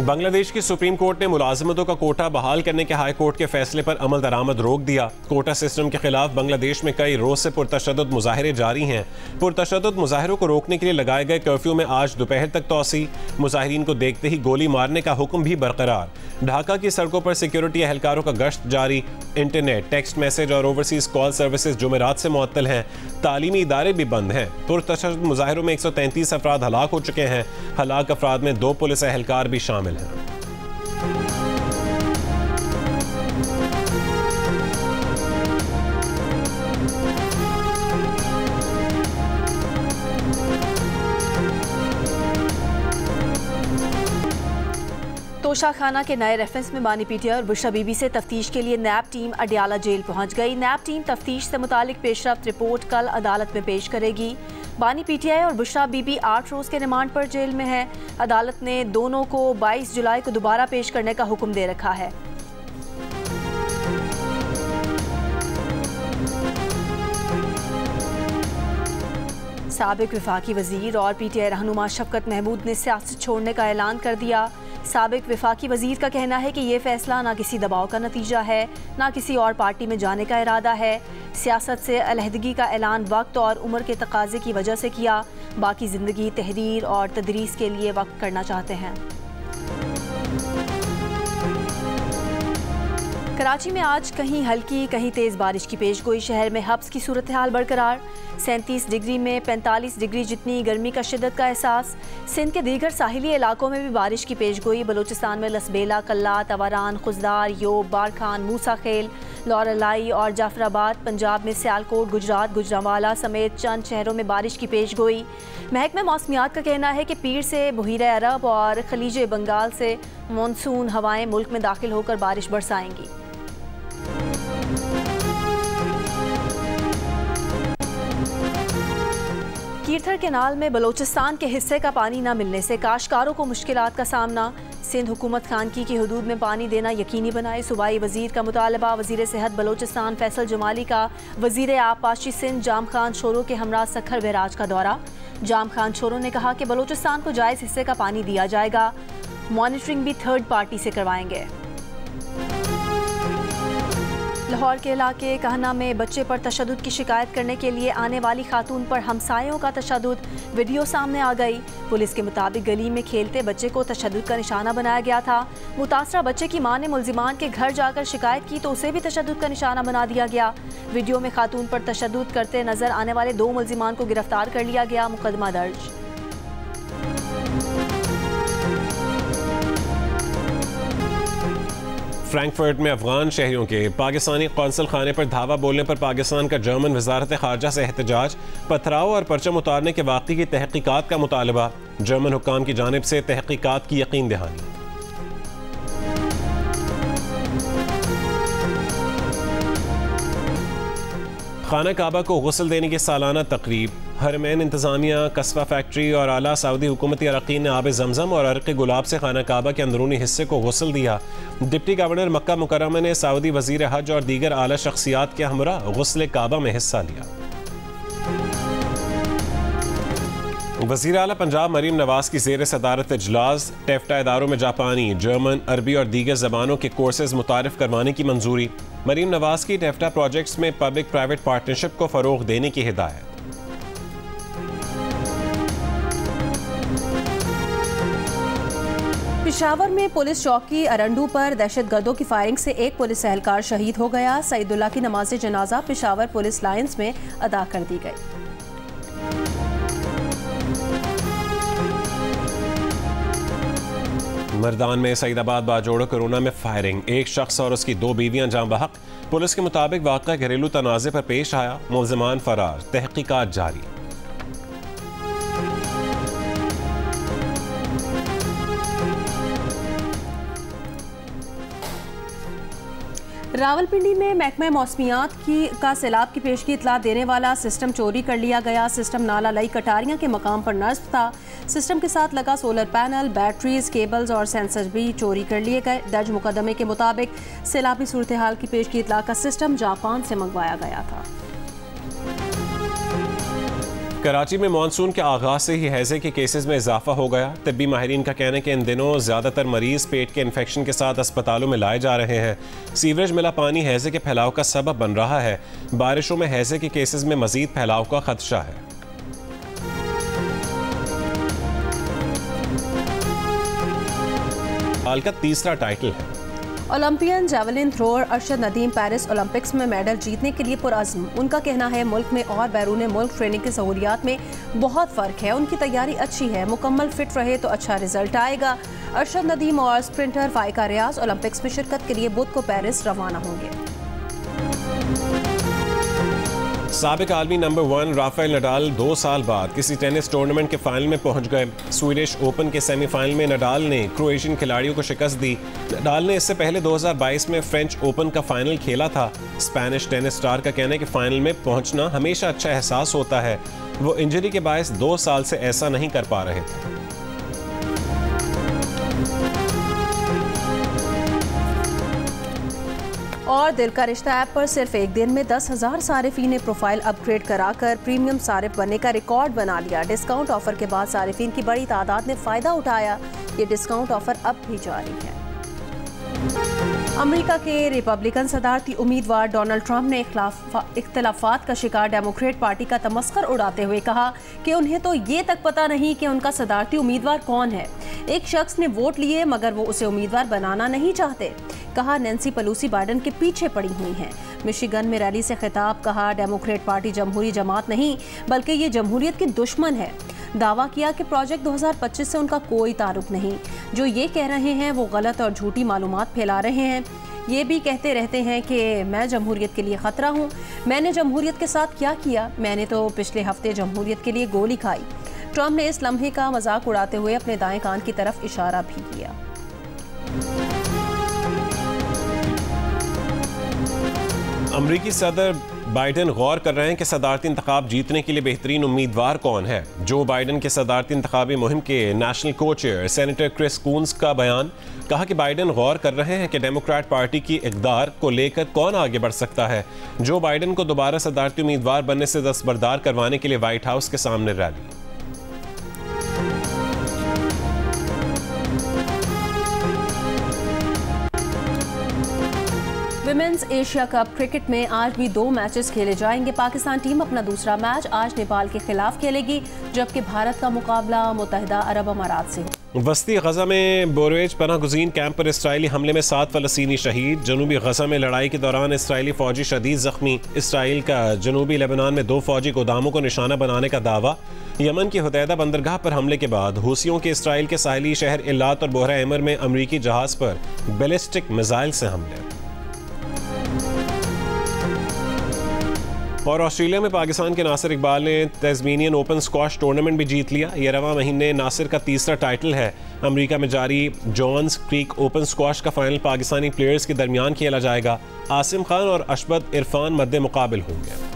बांग्लादेश की supreme court ने मुलाजमतों का कोटा बहाल करने के हाई कोर्ट के फैसले पर अमल दरामद रोक दिया। कोटा सिस्टम के खिलाफ बांग्लादेश में कई रोज से पुरतशद्दुद मुजाहरे जारी हैं। पुरतशद्दुद मुजाहरों को रोकने के लिए लगाए गए कर्फ्यू में आज दोपहर तक तोसी, मुजाहिरीन को देखते ही गोली मारने का हुक्म भी बरकरार। ढाका की सड़कों पर सिक्योरिटी एहलकारों का गश्त जारी। इंटरनेट, टेक्स्ट मैसेज और ओवरसीज कॉल सर्विसेज जुमेरात से मुअत्तल हैं। तालीमी इदारे भी बंद हैं। पुरतशद्दुद मुजाहरों में 133 अफराद हलाक हो चुके हैं। हलाक अफराद में 2 पुलिस एहलकार भी शामिल हैं। तोशा खाना के नए रेफरेंस में बानी पीटीआई और बुशरा बीबी से तफ्तीश के लिए नैब टीम अडियाला जेल पहुंच गई। नैब टीम तफ्तीश से मुतालिक पेशरफ्त रिपोर्ट कल अदालत में पेश करेगी। बानी पीटीआई और बुशरा बीबी 8 रोज के रिमांड पर जेल में है। अदालत ने दोनों को 22 जुलाई को दोबारा पेश करने का हुक्म दे रखा है। साबिक वफाकी वजीर और पीटीआई रहनुमा शफकत महमूद ने सियासत छोड़ने का ऐलान कर दिया। साबिक वफाकी वजीर का कहना है कि ये फैसला ना किसी दबाव का नतीजा है, ना किसी और पार्टी में जाने का इरादा है। सियासत से अलहदगी का ऐलान वक्त और उम्र के तकाजे की वजह से किया। बाकी ज़िंदगी तहरीर और तदरीस के लिए वक्त करना चाहते हैं। कराची में आज कहीं हल्की कहीं तेज़ बारिश की पेशगोई। शहर में हब्स की सूरत हाल बरकरार। 37 डिग्री में 45 डिग्री जितनी गर्मी का शिद्दत का एहसास। सिंध के दीगर साहिली इलाकों में भी बारिश की पेशगोई। बलूचिस्तान में लसबेला, कल्लात, अवारान, खुजदार, योब, बारखान, मूसा खेल, लौरलाई और जाफराबाद। पंजाब में सियालकोट, गुजरात, गुजरांवाला समेत चंद शहरों में बारिश की पेशगोई। महकमा मौसमियात का कहना है कि पीर से बहीरे अरब और खलीज बंगाल से मानसून हवाएं मुल्क में दाखिल होकर बारिश बरसाएंगी। कीरथर केनाल में बलोचिस्तान के हिस्से का पानी न मिलने से काश्तकारों को मुश्किलात का सामना। सिंध हुकूमत खानकी की हदूद में पानी देना यकीनी बनाए। सूबाई वजीर का मुतालबा। वजीर सेहत बलोचिस्तान फैसल जमाली का वजीर आबपाशी सिंध जाम खान शोरो के हमरा सखर बहराज का दौरा। जाम खान शोरो ने कहा कि बलोचिस्तान को जायज़ हिस्से का पानी दिया जाएगा। मॉनिटरिंग भी थर्ड पार्टी से करवाएंगे। लाहौर के इलाके कहना में बच्चे पर तशद्दुद की शिकायत करने के लिए आने वाली खातून पर हमसायों का तशद्दुद। वीडियो सामने आ गई। पुलिस के मुताबिक गली में खेलते बच्चे को तशद्दुद का निशाना बनाया गया था। मुतासरा बच्चे की मां ने मुल्जिमान के घर जाकर शिकायत की तो उसे भी तशद्दुद का निशाना बना दिया गया। वीडियो में खातून पर तशद्दुद करते नजर आने वाले 2 मुल्जिमान को गिरफ्तार कर लिया गया। मुकदमा दर्ज। फ्रैंकफर्ट में अफगान शहरियों के पाकिस्तानी कौंसल खाने पर धावा बोलने पर पाकिस्तान का जर्मन वजारत खारजा से एहतजाज। पथराव और परचम उतारने के वाक़ये की तहकीकात का मुतालबा। जर्मन हुक्काम की जानिब से तहकीकात की यकीन दहानी। खाना काबा को गुस्ल देने की सालाना तकरीब। हरमैन इंतज़ामिया, कस्बा फैक्ट्री और आला सऊदी हुकूमती अरकान ने आब जमजम और अर्क़ गुलाब से खाना काबा के अंदरूनी हिस्से को गुस्ल दिया। डिप्टी गवर्नर मक्का मुकर्रमा ने सऊदी वज़ीर हज और दीगर आला शख्सियात के हमरा गुस्ल काबा में हिस्सा लिया। वज़ीर आला पंजाब मरीम नवाज की ज़ेर सदारत इजलास। टेफ्टा इदारों में जापानी, जर्मन, अरबी और दीगर ज़बानों के कोर्सेज मुतारिफ करवाने की मंजूरी। मरीम नवाज की टेफ्टा प्रोजेक्ट्स में पब्लिक प्राइवेट पार्टनरशिप को फ़रोग़ देने की हिदायत। पेशावर में पुलिस चौकी अरंडू पर दहशतगर्दों की फायरिंग से एक पुलिस एहलकार शहीद हो गया। सईदुल्ला की नमाज जनाजा पेशावर पुलिस लाइन्स में अदा कर दी गई। मर्दान में सईदाबाद बाजोड़ो कोरोना में फायरिंग। एक शख्स और उसकी 2 बीवियां जाँ बहक। पुलिस के मुताबिक वाक़या घरेलू तनाज़े पर पेश आया। मुल्ज़िमान फरार। तहकीकात जारी। रावलपिंडी में महकमा मौसमियात का सैलाब की पेशगी इतला देने वाला सिस्टम चोरी कर लिया गया। सिस्टम नाला लई कटारियां के मकाम पर नस्ब था। सिस्टम के साथ लगा सोलर पैनल, बैटरीज, केबल्स और सेंसर भी चोरी कर लिए गए। दर्ज मुकदमे के मुताबिक सैलाबी सूरत हाल की पेशगी इतला का सिस्टम जापान से मंगवाया गया था। कराची में मानसून के आगाज से ही हैजे के केसेस में इजाफा हो गया। तिब्बी माहिरीन का कहना है कि इन दिनों ज़्यादातर मरीज पेट के इन्फेक्शन के साथ अस्पतालों में लाए जा रहे हैं। सीवरेज मिला पानी हैजे के फैलाव का सबब बन रहा है। बारिशों में हैजे के केसेस में मजीद फैलाव का खदशा है। हाल का तीसरा टाइटल है। Olympian javelin thrower Arshad Nadeem Paris Olympics में मेडल जीतने के लिए पुरअज़्म। उनका कहना है मुल्क में और बैरून मुल्क ट्रेनिंग की सहूलियात में बहुत फ़र्क है। उनकी तैयारी अच्छी है, मुकम्मल फिट रहे तो अच्छा रिजल्ट आएगा। अरशद नदीम और स्प्रिंटर फाइका रियाज ओलंपिक्स में शिरकत के लिए बुध को पेरिस रवाना होंगे। साबिक आलमी नंबर 1 राफेल नडाल 2 साल बाद किसी टेनिस टूर्नामेंट के फाइनल में पहुंच गए। स्वीडिश ओपन के सेमीफाइनल में नडाल ने क्रोएशियन खिलाड़ियों को शिकस्त दी। नडाल ने इससे पहले 2022 में फ्रेंच ओपन का फाइनल खेला था। स्पेनिश टेनिस स्टार का कहना है कि फाइनल में पहुंचना हमेशा अच्छा एहसास होता है। वो इंजरी के बायस 2 साल से ऐसा नहीं कर पा रहे थे। और दिल का रिश्ता ऐप पर सिर्फ एक दिन में 10,000 सारिफीन ने प्रोफाइल अपग्रेड कराकर प्रीमियम सारिफ बनने का रिकॉर्ड बना लिया। डिस्काउंट ऑफर के बाद सारिफीन की बड़ी तादाद ने फायदा उठाया। ये डिस्काउंट ऑफर अब भी जारी है। अमेरिका के रिपब्लिकन सदारती उम्मीदवार डोनाल्ड ट्रंप ने इख्तलाफात का शिकार डेमोक्रेट पार्टी का तमस्खर उड़ाते हुए कहा कि उन्हें तो ये तक पता नहीं कि उनका सदारती उम्मीदवार कौन है। एक शख्स ने वोट लिए मगर वो उसे उम्मीदवार बनाना नहीं चाहते। कहा नैन्सी पेलोसी बाइडेन के पीछे पड़ी हुई हैं। मिशिगन में रैली से खिताब कहा डेमोक्रेट पार्टी जमहूरी जमात नहीं बल्कि ये जमहूरियत की दुश्मन है। दावा किया कि प्रोजेक्ट 2025 से उनका कोई ताल्लुक नहीं। जो ये कह रहे हैं वो गलत और झूठी मालूमात फैला रहे हैं। ये भी कहते रहते हैं कि मैं जमहूरियत के लिए ख़तरा हूँ। मैंने जमहूरियत के साथ क्या किया? मैंने तो पिछले हफ्ते जमहूरियत के लिए गोली खाई। ट्रंप ने इस लम्हे का मजाक उड़ाते हुए अपने दाएं कान की तरफ इशारा भी किया। अमरीकी सदर बाइडेन गौर कर रहे हैं कि सदारती इंतखाब जीतने के लिए बेहतरीन उम्मीदवार कौन है। जो बाइडेन के सदारती इंतखाबी मुहिम के national co-chair senator Chris Coons का बयान। कहा कि बाइडेन गौर कर रहे हैं कि डेमोक्रेट पार्टी की इक़्तिदार को लेकर कौन आगे बढ़ सकता है। जो बाइडेन को दोबारा सदारती उम्मीदवार बनने से दस्तबरदार करवाने के लिए व्हाइट हाउस के सामने rally. Women's Asia cup cricket में आज भी 2 मैचेस खेले जाएंगे। पाकिस्तान टीम अपना दूसरा मैच आज नेपाल के खिलाफ खेलेगी जबकि भारत का मुकाबला मुत्तहिदा अरब अमारात से हो। वस्ती गजा में बोरेज पनाह गुज़ीन कैंप पर इसराइली हमले में 7 फ़लस्तीनी शहीद। जनूबी गजा में लड़ाई के दौरान इसराइली फौजी शदीद जख्मी। इसराइल का जनूबी लेबनान में 2 फौजी गोदामों को निशाना बनाने का दावा। यमन की हुदैदा बंदरगाह पर हमले के बाद हूसियों के इसराइल के साहिली शहर इलात और बोहरा एमर में अमरीकी जहाज पर बैलिस्टिक मिसाइल से हमले। और ऑस्ट्रेलिया में पाकिस्तान के नासिर इकबाल ने तस्मानियन ओपन स्क्वाश टूर्नामेंट भी जीत लिया। यह रवां महीने नासिर का तीसरा टाइटल है। अमेरिका में जारी जॉन्स क्रीक ओपन स्क्वाश का फाइनल पाकिस्तानी प्लेयर्स के दरमियान खेला जाएगा। आसिम खान और अशबद इरफान मद्दे मुकाबिल होंगे।